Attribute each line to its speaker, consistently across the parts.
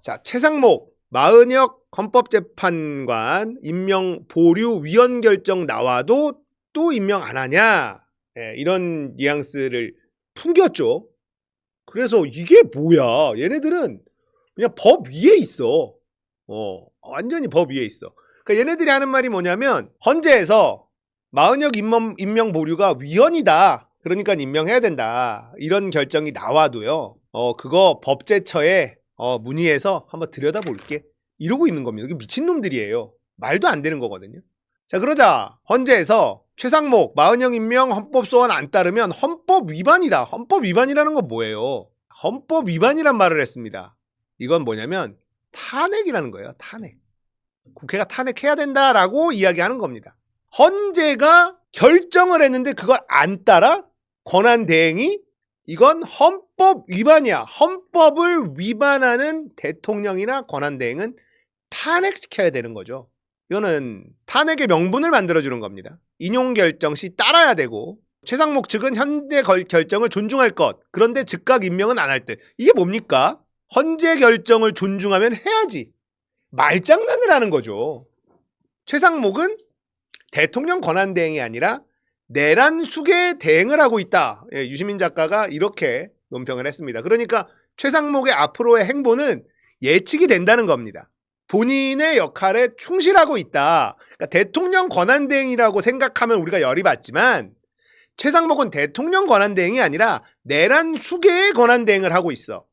Speaker 1: 자, 최상목 마은혁 헌법재판관 임명 보류 위헌 결정 나와도 또 임명 안 하냐? 이런 뉘앙스를 풍겼죠. 그래서 이게 뭐야? 얘네들은 그냥 법 위에 있어. 완전히 법 위에 있어. 그러니까 얘네들이 하는 말이 뭐냐면 헌재에서 마은혁 임명 보류가 위헌이다. 그러니까 임명해야 된다. 이런 결정이 나와도요. 그거 법제처에 문의해서 한번 들여다볼게. 이러고 있는 겁니다. 이게 미친놈들이에요. 말도 안 되는 거거든요. 자, 그러자 헌재에서 최상목 마은혁 임명 헌법 소원 안 따르면 헌법 위반이다. 헌법 위반이라는 건 뭐예요? 헌법 위반이란 말을 했습니다. 이건 뭐냐면 탄핵이라는 거예요. 탄핵. 국회가 탄핵해야 된다라고 이야기하는 겁니다. 헌재가 결정을 했는데 그걸 안 따라 권한대행이 이건 헌법 위반이야. 헌법을 위반하는 대통령이나 권한대행은 탄핵시켜야 되는 거죠. 이거는 탄핵의 명분을 만들어주는 겁니다. 인용결정 시 따라야 되고 최상목 측은 헌재 결정을 존중할 것. 그런데 즉각 임명은 안 할 때. 이게 뭡니까? 헌재 결정을 존중하면 해야지. 말장난을 하는 거죠. 최상목은 대통령 권한대행이 아니라 내란 수계 대행을 하고 있다. 유시민 작가가 이렇게 논평을 했습니다. 그러니까 최상목의 앞으로의 행보는 예측이 된다는 겁니다. 본인의 역할에 충실하고 있다. 그러니까 대통령 권한대행이라고 생각하면 우리가 열이 받지만 최상목은 대통령 권한대행이 아니라 내란 수계의 권한대행을 하고 있어.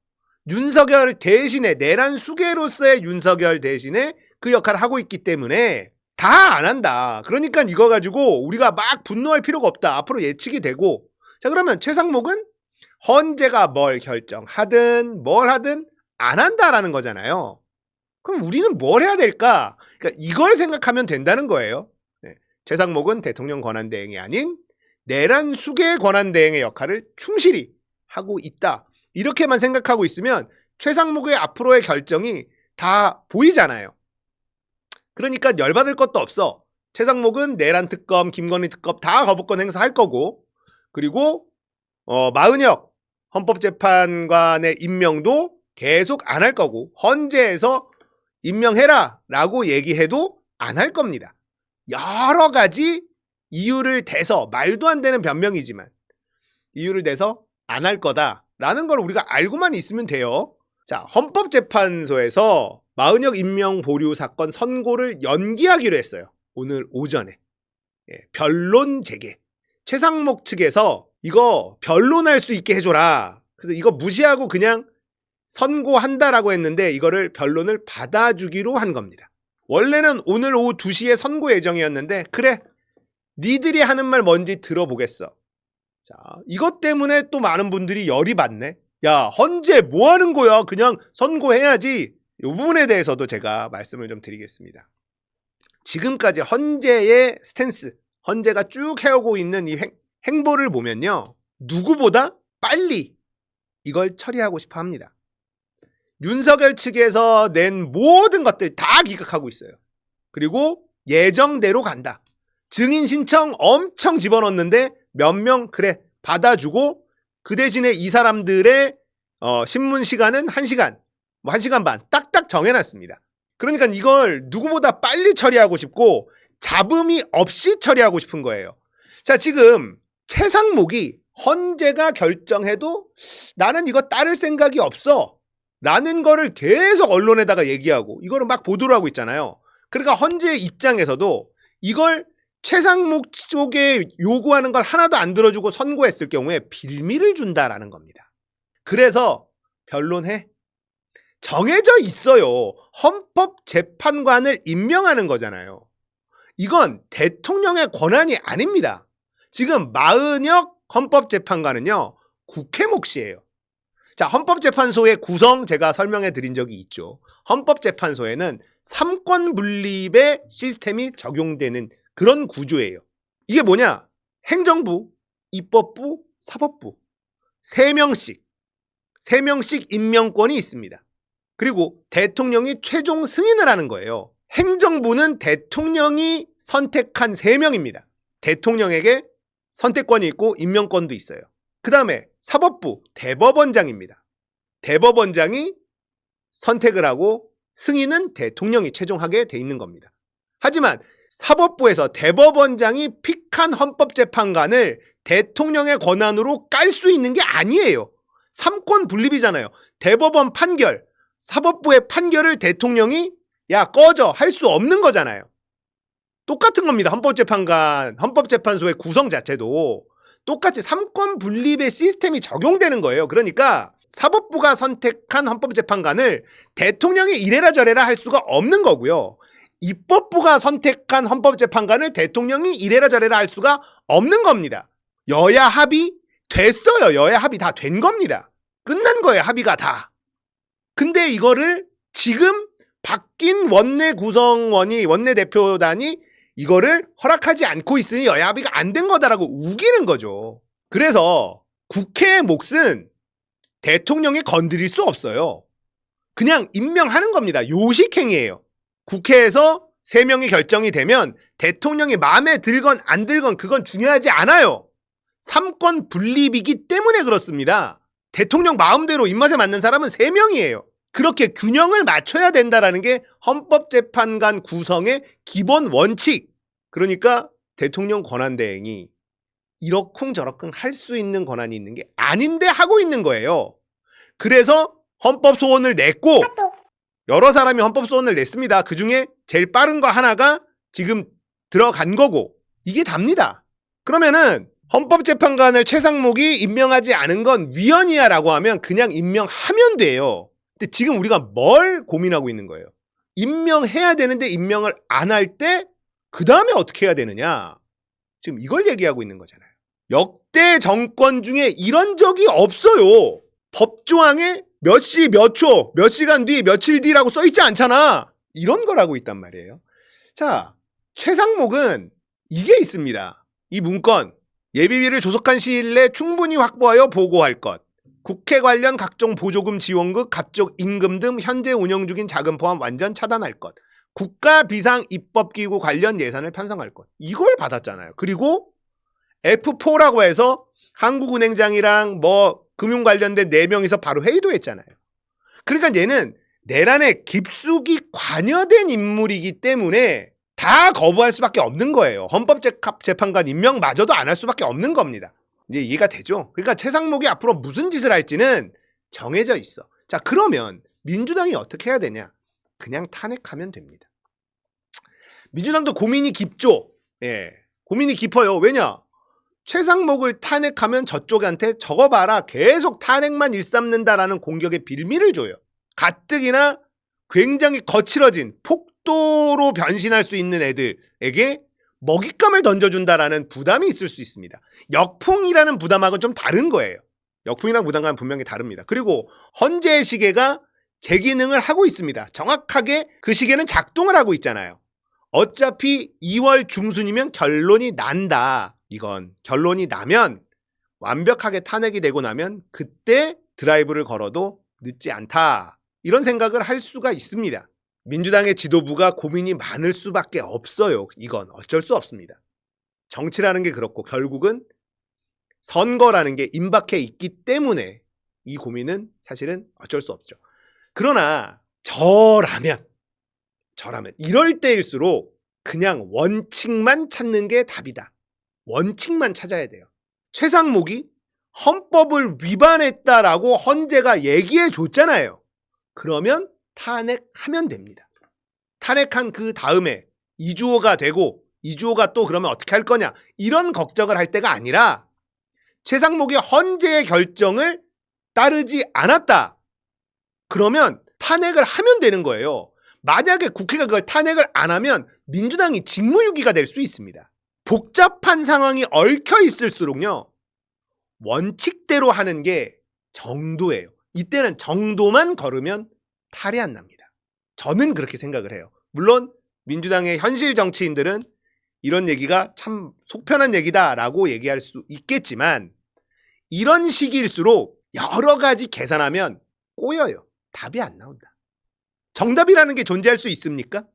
Speaker 1: 윤석열 대신에 내란 수계로서의 윤석열 대신에 그 역할을 하고 있기 때문에 다 안 한다. 그러니까 이거 가지고 우리가 막 분노할 필요가 없다. 앞으로 예측이 되고. 자, 그러면 최상목은 헌재가 뭘 결정하든 뭘 하든 안 한다라는 거잖아요. 그럼 우리는 뭘 해야 될까? 그러니까 이걸 생각하면 된다는 거예요. 최상목은 대통령 권한대행이 아닌 내란 수계 권한대행의 역할을 충실히 하고 있다. 이렇게만 생각하고 있으면 최상목의 앞으로의 결정이 다 보이잖아요. 그러니까 열받을 것도 없어. 최상목은 내란 특검, 김건희 특검 다 거부권 행사할 거고, 그리고 마은혁 헌법재판관의 임명도 계속 안 할 거고, 헌재에서 임명해라 라고 얘기해도 안 할 겁니다. 여러 가지 이유를 대서, 말도 안 되는 변명이지만 이유를 대서 안 할 거다라는 걸 우리가 알고만 있으면 돼요. 자, 헌법재판소에서 마은혁 임명 보류 사건 선고를 연기하기로 했어요. 오늘 오전에. 변론 재개. 최상목 측에서 이거 변론할 수 있게 해줘라. 그래서 이거 무시하고 그냥 선고한다라고 했는데 이거를 변론을 받아주기로 한 겁니다. 원래는 오늘 오후 2시에 선고 예정이었는데 그래, 니들이 하는 말 뭔지 들어보겠어. 자, 이것 때문에 또 많은 분들이 열이 받네. 야, 헌재 뭐 하는 거야? 그냥 선고해야지. 이 부분에 대해서도 제가 말씀을 좀 드리겠습니다. 지금까지 헌재의 스탠스, 헌재가 쭉 해오고 있는 이 행보를 보면요. 누구보다 빨리 이걸 처리하고 싶어 합니다. 윤석열 측에서 낸 모든 것들 다 기각하고 있어요. 그리고 예정대로 간다. 증인 신청 엄청 집어넣는데 몇 명 그래 받아주고 그 대신에 이 사람들의 신문 시간은 1시간, 1시간 반 딱딱 정해놨습니다. 그러니까 이걸 누구보다 빨리 처리하고 싶고 잡음이 없이 처리하고 싶은 거예요. 자, 지금 최상목이 헌재가 결정해도 나는 이거 따를 생각이 없어 라는 거를 계속 언론에다가 얘기하고 이거를 막 보도를 하고 있잖아요. 그러니까 헌재 입장에서도 이걸 최상목 쪽에 요구하는 걸 하나도 안 들어주고 선고했을 경우에 빌미를 준다라는 겁니다. 그래서 변론해. 정해져 있어요. 헌법재판관을 임명하는 거잖아요. 이건 대통령의 권한이 아닙니다. 지금 마은혁 헌법재판관은요, 국회 몫이에요. 자, 헌법재판소의 구성 제가 설명해 드린 적이 있죠. 헌법재판소에는 삼권 분립의 시스템이 적용되는 그런 구조예요. 이게 뭐냐? 행정부, 입법부, 사법부 3명씩 임명권이 있습니다. 그리고 대통령이 최종 승인을 하는 거예요. 행정부는 대통령이 선택한 3명입니다. 대통령에게 선택권이 있고 임명권도 있어요. 그 다음에 사법부, 대법원장입니다. 대법원장이 선택을 하고 승인은 대통령이 최종하게 돼 있는 겁니다. 하지만 사법부에서 대법원장이 픽한 헌법재판관을 대통령의 권한으로 깔 수 있는 게 아니에요. 삼권 분립이잖아요. 대법원 판결, 사법부의 판결을 대통령이 야 꺼져 할 수 없는 거잖아요. 똑같은 겁니다. 헌법재판소의 구성 자체도 똑같이 삼권 분립의 시스템이 적용되는 거예요. 그러니까 사법부가 선택한 헌법재판관을 대통령이 이래라 저래라 할 수가 없는 거고요. 입법부가 선택한 헌법재판관을 대통령이 이래라 저래라 할 수가 없는 겁니다. 여야 합의 됐어요. 여야 합의 다 된 겁니다. 끝난 거예요. 합의가 다. 근데 이거를 지금 바뀐 원내대표단이 이거를 허락하지 않고 있으니 여야 합의가 안 된 거다라고 우기는 거죠. 그래서 국회의 몫은 대통령이 건드릴 수 없어요. 그냥 임명하는 겁니다. 요식행위예요. 국회에서 3명이 결정이 되면 대통령이 마음에 들건 안 들건 그건 중요하지 않아요. 삼권 분립이기 때문에 그렇습니다. 대통령 마음대로 입맛에 맞는 사람은 3명이에요. 그렇게 균형을 맞춰야 된다라는 게 헌법재판관 구성의 기본 원칙. 그러니까 대통령 권한대행이 이러쿵저러쿵 할 수 있는 권한이 있는 게 아닌데 하고 있는 거예요. 그래서 헌법소원을 냈고 여러 사람이 헌법소원을 냈습니다. 그중에 제일 빠른 거 하나가 지금 들어간 거고 이게 답니다. 그러면은 헌법재판관을 최상목이 임명하지 않은 건 위헌이야 라고 하면 그냥 임명하면 돼요. 근데 지금 우리가 뭘 고민하고 있는 거예요? 임명해야 되는데 임명을 안 할 때 그 다음에 어떻게 해야 되느냐? 지금 이걸 얘기하고 있는 거잖아요. 역대 정권 중에 이런 적이 없어요. 법조항에 몇 시, 몇 초, 몇 시간 뒤, 며칠 뒤라고 써있지 않잖아. 이런 걸 하고 있단 말이에요. 자, 최상목은 이게 있습니다. 이 문건. 예비비를 조속한 시일 내 충분히 확보하여 보고할 것. 국회 관련 각종 보조금 지원금, 각종 임금 등 현재 운영 중인 자금 포함 완전 차단할 것. 국가 비상 입법기구 관련 예산을 편성할 것. 이걸 받았잖아요. 그리고 F4라고 해서 한국은행장이랑 뭐 금융 관련된 4명이서 바로 회의도 했잖아요. 그러니까 얘는 내란에 깊숙이 관여된 인물이기 때문에 다 거부할 수밖에 없는 거예요. 헌법재판관 임명마저도 안 할 수밖에 없는 겁니다. 이제 이해가 되죠? 그러니까 최상목이 앞으로 무슨 짓을 할지는 정해져 있어. 자, 그러면 민주당이 어떻게 해야 되냐? 그냥 탄핵하면 됩니다. 민주당도 고민이 깊죠? 예. 고민이 깊어요. 왜냐? 최상목을 탄핵하면 저쪽한테 저거 봐라. 계속 탄핵만 일삼는다라는 공격의 빌미를 줘요. 가뜩이나 굉장히 거칠어진 폭도로 변신할 수 있는 애들에게 먹잇감을 던져준다라는 부담이 있을 수 있습니다. 역풍이라는 부담하고는 좀 다른 거예요. 역풍이라는 부담과는 분명히 다릅니다. 그리고 헌재 시계가 제 기능을 하고 있습니다. 정확하게 그 시계는 작동을 하고 있잖아요. 어차피 2월 중순이면 결론이 난다. 이건 결론이 나면 완벽하게 탄핵이 되고 나면 그때 드라이브를 걸어도 늦지 않다. 이런 생각을 할 수가 있습니다. 민주당의 지도부가 고민이 많을 수밖에 없어요. 이건 어쩔 수 없습니다. 정치라는 게 그렇고 결국은 선거라는 게 임박해 있기 때문에 이 고민은 사실은 어쩔 수 없죠. 그러나 저라면 이럴 때일수록 그냥 원칙만 찾는 게 답이다. 원칙만 찾아야 돼요. 최상목이 헌법을 위반했다라고 헌재가 얘기해 줬잖아요. 그러면 탄핵하면 됩니다. 탄핵한 그 다음에 이주호가 되고 이주호가 또 그러면 어떻게 할 거냐 이런 걱정을 할 때가 아니라 최상목이 헌재의 결정을 따르지 않았다. 그러면 탄핵을 하면 되는 거예요. 만약에 국회가 그걸 탄핵을 안 하면 민주당이 직무유기가 될 수 있습니다. 복잡한 상황이 얽혀 있을수록요. 원칙대로 하는 게 정도예요. 이때는 정도만 걸으면 탈이 안 납니다. 저는 그렇게 생각을 해요. 물론 민주당의 현실 정치인들은 이런 얘기가 참 속편한 얘기다라고 얘기할 수 있겠지만 이런 시기일수록 여러 가지 계산하면 꼬여요. 답이 안 나온다. 정답이라는 게 존재할 수 있습니까?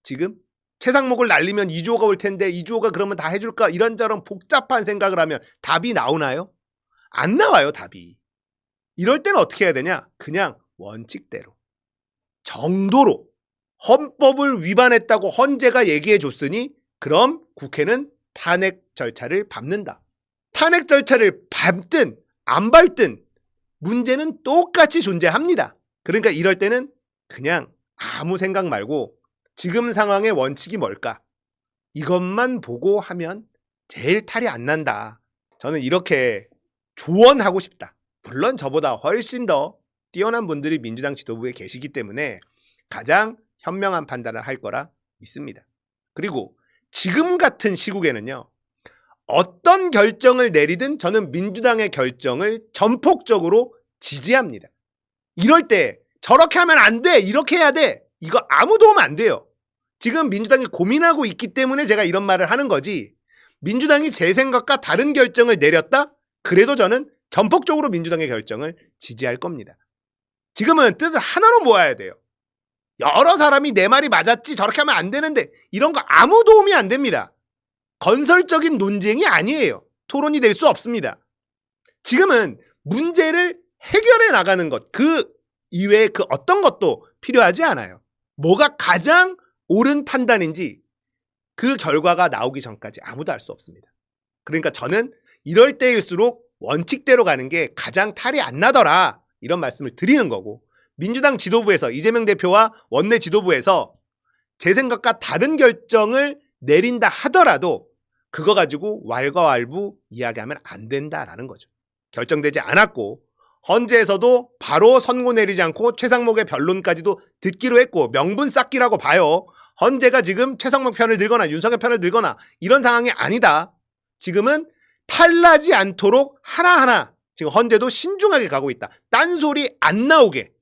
Speaker 1: 지금 최상목을 날리면 이주호가 올 텐데 이주호가 그러면 다 해줄까? 이런저런 복잡한 생각을 하면 답이 나오나요? 안 나와요, 답이. 이럴 때는 어떻게 해야 되냐? 그냥 원칙대로. 정도로 헌법을 위반했다고 헌재가 얘기해 줬으니 그럼 국회는 탄핵 절차를 밟는다. 탄핵 절차를 밟든 안 밟든 문제는 똑같이 존재합니다. 그러니까 이럴 때는 그냥 아무 생각 말고 지금 상황의 원칙이 뭘까? 이것만 보고 하면 제일 탈이 안 난다. 저는 이렇게 조언하고 싶다. 물론 저보다 훨씬 더 뛰어난 분들이 민주당 지도부에 계시기 때문에 가장 현명한 판단을 할 거라 믿습니다. 그리고 지금 같은 시국에는요. 어떤 결정을 내리든 저는 민주당의 결정을 전폭적으로 지지합니다. 이럴 때 저렇게 하면 안 돼, 이렇게 해야 돼, 이거 아무 도움 안 돼요. 지금 민주당이 고민하고 있기 때문에 제가 이런 말을 하는 거지, 민주당이 제 생각과 다른 결정을 내렸다? 그래도 저는 전폭적으로 민주당의 결정을 지지할 겁니다. 지금은 뜻을 하나로 모아야 돼요. 여러 사람이 내 말이 맞았지, 저렇게 하면 안 되는데, 이런 거 아무 도움이 안 됩니다. 건설적인 논쟁이 아니에요. 토론이 될 수 없습니다. 지금은 문제를 해결해 나가는 것, 그 이외에 그 어떤 것도 필요하지 않아요. 뭐가 가장 옳은 판단인지 그 결과가 나오기 전까지 아무도 알 수 없습니다. 그러니까 저는 이럴 때일수록 원칙대로 가는 게 가장 탈이 안 나더라, 이런 말씀을 드리는 거고, 민주당 지도부에서, 이재명 대표와 원내 지도부에서 제 생각과 다른 결정을 내린다 하더라도 그거 가지고 왈가왈부 이야기하면 안 된다라는 거죠. 결정되지 않았고 헌재에서도 바로 선고 내리지 않고 최상목의 변론까지도 듣기로 했고 명분 쌓기라고 봐요. 헌재가 지금 최상목 편을 들거나 윤석열 편을 들거나 이런 상황이 아니다. 지금은 탈나지 않도록 하나하나 지금 헌재도 신중하게 가고 있다. 딴소리 안 나오게,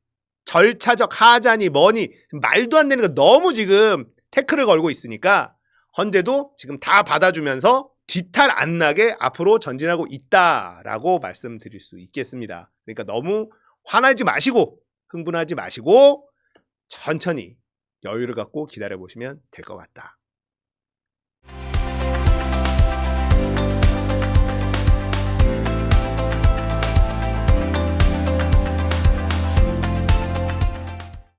Speaker 1: 절차적 하자니 뭐니 말도 안 되는 거 너무 지금 태클을 걸고 있으니까 헌재도 지금 다 받아주면서 뒤탈 안 나게 앞으로 전진하고 있다라고 말씀드릴 수 있겠습니다. 그러니까 너무 화나지 마시고 흥분하지 마시고 천천히 여유를 갖고 기다려보시면 될 것 같다.